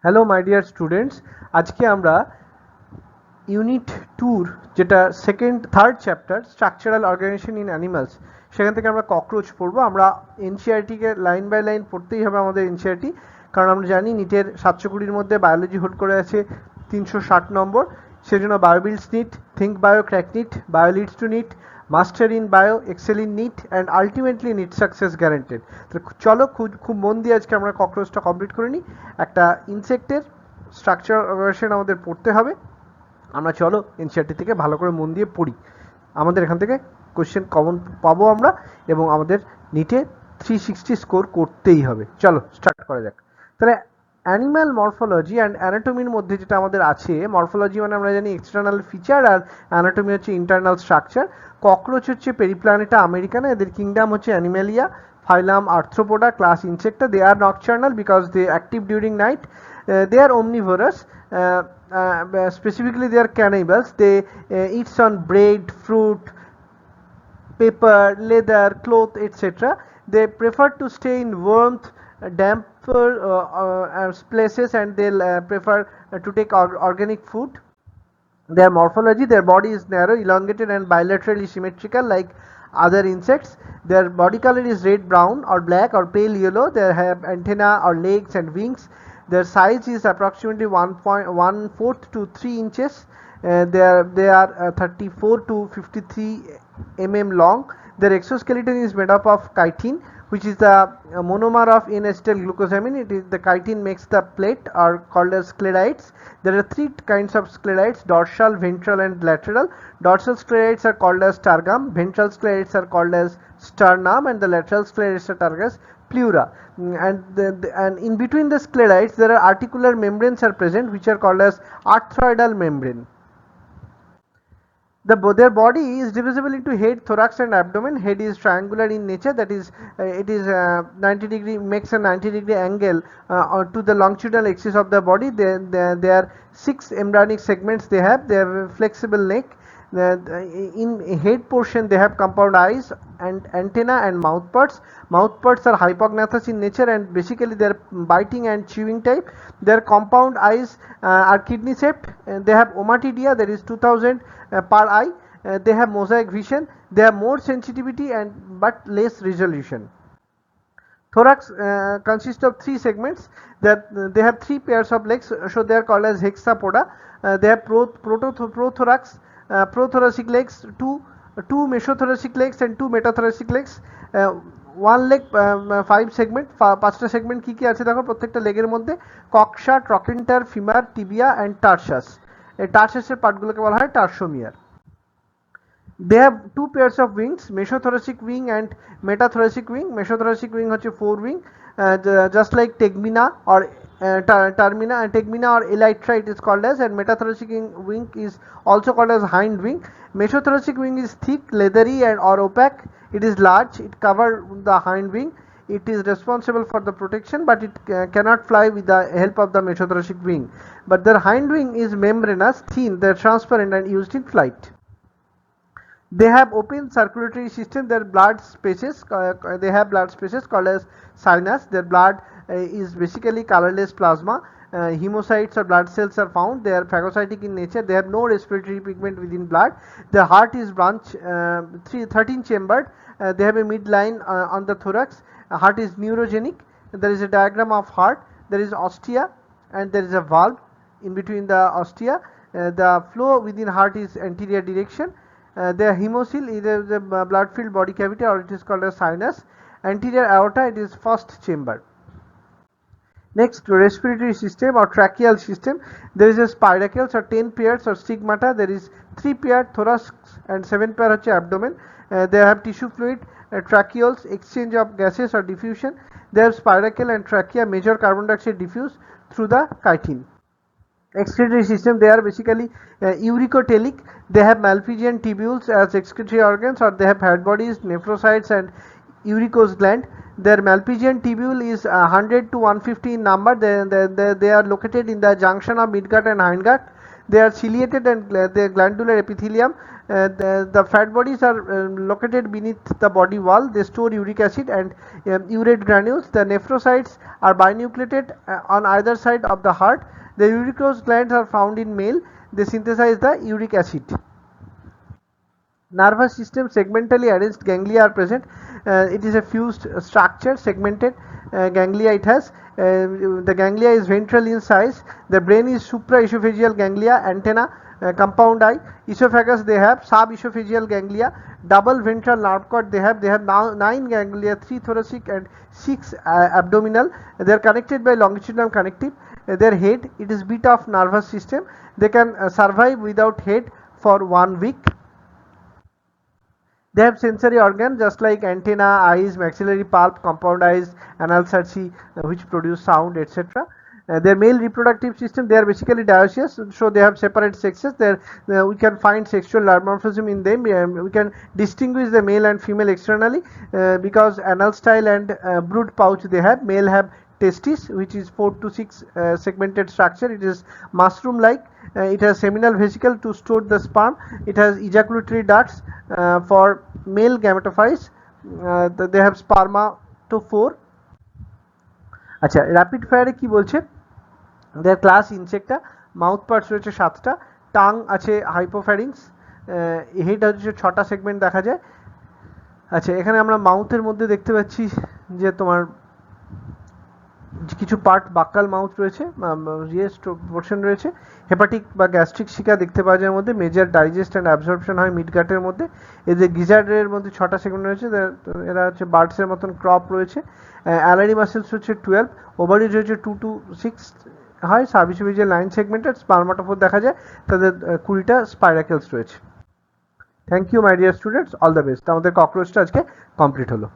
Hello my dear students, আজকে আমরা unit টুর যেটা third chapter structural organisation in animals, সেখান থেকে আমরা ককরোচ পড়বো। আমরা এনসিআরটিকে লাইন বাই লাইন পড়তেই হবে আমাদের এনসিআরটি, কারণ আমরা জানি নিটের 720-র মধ্যে বায়োলজি হোল্ড করে আছে 360 নম্বর। সেজন্য bio builds NEET, think bio, crack NEET, bio leads to NEET, master in bio, excel in NEET and ultimately NEET success guaranteed. তো চলো খুব মন দিয়ে আজকে আমরা ককরোচটা কমপ্লিট করে নিই। একটা ইনসেক্টের স্ট্রাকচার অর্গানাইজেশন আমাদের পড়তে হবে। আমরা চলো এনসিআরটি থেকে ভালো করে মন দিয়ে পড়ি। আমাদের এখান থেকে কোশ্চেন কমন পাবো আমরা, এবং আমাদের নিটে 360 স্কোর করতেই হবে। চলো স্টার্ট করা যাক। তাহলে অ্যানিম্যাল মরফোলজি অ্যান্ড অ্যানাটমির মধ্যে যেটা আমাদের আছে, মরফোলজি মানে আমরা জানি এক্সটার্নাল ফিচার, আর অ্যানাটমি হচ্ছে ইন্টারনাল স্ট্রাকচার। ককরোচ হচ্ছে পেরিপ্ল্যানেটা আমেরিকানা, এদের কিংডম হচ্ছে Animalia, phylum Arthropoda, class Insecta. They are nocturnal because they are active during night. They are omnivorous. Specifically, they are cannibals. They eat on bread, fruit, paper, leather, cloth, etc. They prefer to stay in warmth, damper places, and they'll prefer to take organic food. Their morphology, their body is narrow, elongated and bilaterally symmetrical like other insects. Their body color is red, brown or black or pale yellow. They have antenna or legs and wings. Their size is approximately 1/4 to 3 inches. They are 34 to 53 mm long. Their exoskeleton is made up of chitin, which is the monomer of N-acetyl glucosamine. It is the chitin makes the plate, are called as sclerites. There are three kinds of sclerites: dorsal, ventral and lateral. Dorsal sclerites are called as tergum, ventral sclerites are called as sternum, and the lateral sclerites are called as pleura. And in between the sclerites there are articular membranes are present, which are called as arthroidal membrane. Their body is divisible into head, thorax and abdomen. Head is triangular in nature, that is it is 90 degree, makes a 90-degree angle to the longitudinal axis of the body. There are 6 embryonic segments they have. They have a flexible neck. In head portion they have compound eyes and antenna and mouth parts. Mouth parts are hypognathous in nature, and basically they are biting and chewing type. Their compound eyes are kidney shaped. They have ommatidia, that is 2000 per eye. They have mosaic vision. They have more sensitivity and but less resolution. Thorax consists of 3 segments. They have 3 pairs of legs, so they are called as hexapoda. They have prothoracic legs, two mesothoracic legs and 2 metathoracic legs. One leg 5 segment, 5টা segment কি কি আছে দেখো প্রত্যেকটা লেগের মধ্যে: কক্সা, ট্রকেন্টার, femur, tibia and টার্সাস। এই টার্সাসের পার্টগুলোকে বলা হয় টার্সোমিয়ার। They have 2 pairs of wings, mesothoracic wing and metathoracic wing. Mesothoracic wing হচ্ছে 4 wing, just like tegmina or tegmina or elytra it is called as, and metathoracic wing is also called as hind wing. Mesothoracic wing is thick, leathery and or opaque. It is large. It covers the hind wing. It is responsible for the protection, but it cannot fly with the help of the mesothoracic wing. But their hind wing is membranous, thin, they are transparent and used in flight. They have open circulatory system. Their blood spaces, they have blood spaces called as sinus. Their blood is basically colorless plasma. Hemocytes or blood cells are found. They are phagocytic in nature. They have no respiratory pigment within blood. The heart is branch 13 chambered. They have a midline on the thorax. Heart is neurogenic. There is a diagram of heart. There is ostia and there is a valve in between the ostia. The flow within heart is anterior direction. The hemocoel, either the blood filled body cavity or it is called as sinus. Anterior aorta, it is first chamber. Next, respiratory system or tracheal system. There is a spiracles or 10 pairs or stigmata. There is 3 pair thorax and 7 pair হচ্ছে abdomen. They have tissue fluid, tracheoles, exchange of gases or diffusion. They have spiracle and trachea, major carbon dioxide diffuse through the chitin. Excretory system, they are basically uricotelic. They have Malpighian tubules as excretory organs, or they have fat bodies, nephrocytes and uricose gland. Their Malpighian tubule is 100 to 150 in number. They are located in the junction of midgut and hindgut. They are ciliated and the glandular epithelium. The fat bodies are located beneath the body wall. They store uric acid and urate granules. The nephrocytes are binucleated on either side of the heart. The uricose glands are found in male. They synthesize the uric acid. Nervous system segmentally arranged ganglia are present. It is a fused structure, segmented ganglia it has. The ganglia is ventral in size. The brain is supraesophageal ganglia, antenna, compound eye. Esophagus they have, subesophageal ganglia, double ventral nerve cord they have. They have now 9 ganglia, 3 thoracic and 6 abdominal. They are connected by longitudinal connective. Their head, it is bit of nervous system. They can survive without head for 1 week. They have sensory organs just like antenna, eyes, maxillary pulp, compound eyes, anal cerci, which produce sound, etc. Their male reproductive system, they are basically dioecious, so they have separate sexes. There we can find sexual dimorphism in them. We can distinguish the male and female externally because anal style and brood pouch they have. Male have testis, which is 4 to 6 segmented structure. It is mushroom like. It has seminal vesicle to store the sperm. It has ejaculatory ducts for male gametophytes. They have spermatophore. আচ্ছা rapid ফায়ারে কি বলছে দেয়ার class Insecta mouth parts রয়েছে 7টা tongue আছে hypopharynx head হচ্ছে 6টা segment দেখা যায় আচ্ছা এখানে আমরা মাউথের মধ্যে দেখতে পাচ্ছি যে তোমার কিছু পার্ট বাক্কাল মাউথ রয়েছে পোর্শন রয়েছে হেপাটিক বা গ্যাস্ট্রিক শিকা দেখতে পাওয়া যায় মধ্যে মেজর ডাইজেস্ট অ্যান্ড অ্যাবজর্পশন হয় মিডগাটের মধ্যে এই যে গিজার্ডের মধ্যে 6টা সেগমেন্ট রয়েছে এরা হচ্ছে বার্ডসের মতন ক্রপ রয়েছে অ্যালারি মাসেলস হচ্ছে 12 ওভারিজ হচ্ছে 2 to 6 হয় সাবইসোফেজিয়াল 9 সেগমেন্টেড স্পার্মাটোফোর দেখা যায় তাদের 20টা স্পাইরাকেলস রয়েছে thank you my dear students all the best আমাদের ককরোচটা আজকে কমপ্লিট হলো